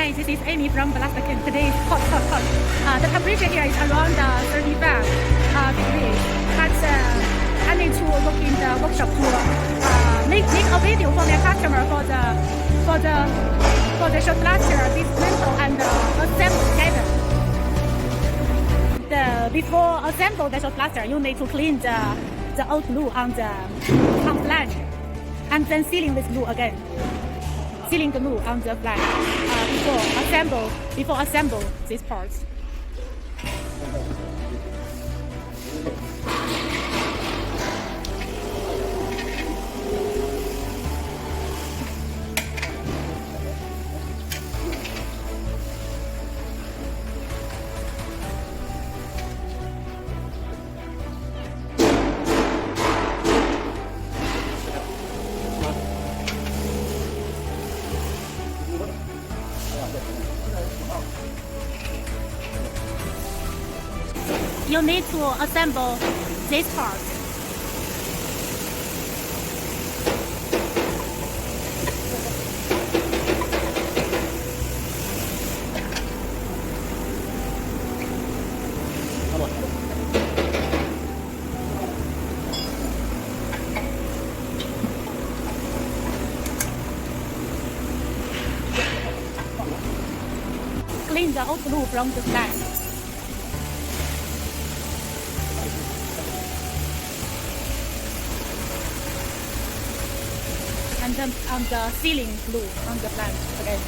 Hi, this is Amy from BlastKing. Today is hot. The temperature here is around 35 degrees. But I need to work in the workshop to make a video for my customer for the shot blaster, dismantle and assemble together. Before assemble the shot blaster, you need to clean the old glue on the flange, and then sealing with glue again. Sealing the glue on the flange before assemble these parts. You need to assemble this part. Clean the old glue from the flange. And then on the sealing glue on the flange again.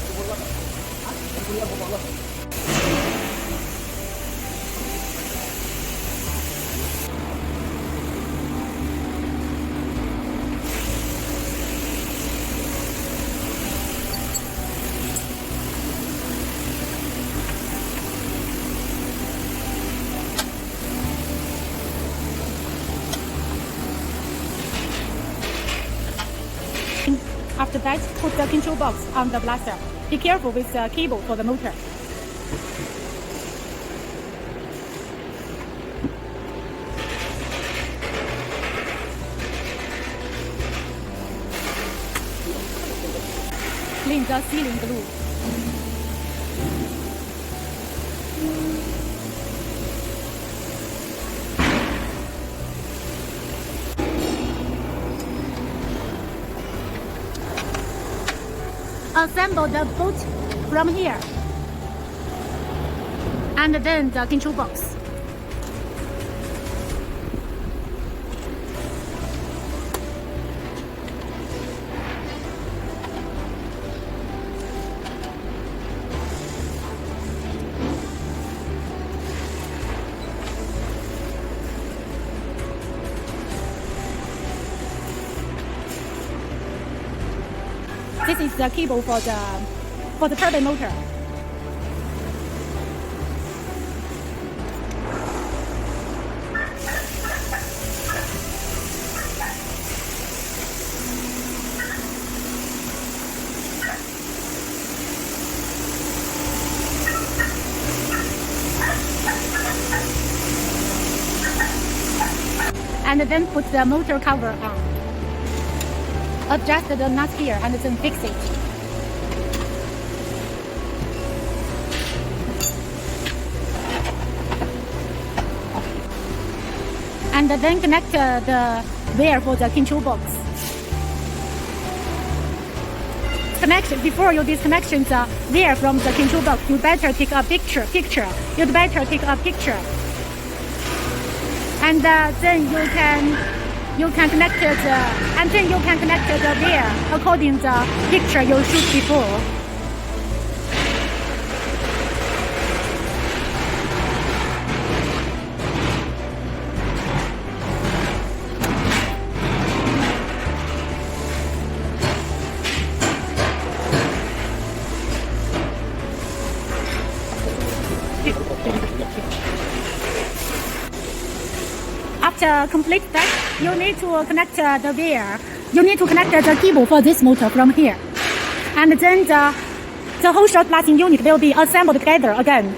After that, put the control box on the blaster. Be careful with the cable for the motor. Clean the sealing glue. Assemble the bolt from here, and then the control box. This is the cable for the turbine motor. And then put the motor cover on. Adjust the nut here and then fix it. And then connect the wire for the control box. Before you disconnect the wire from the control box, you better take a picture. You'd better take a picture. And then you can connect the wire according to the picture you shoot before. After complete that, you need to connect the wire. You need to connect the cable for this motor from here. And then the whole shot blasting unit will be assembled together again.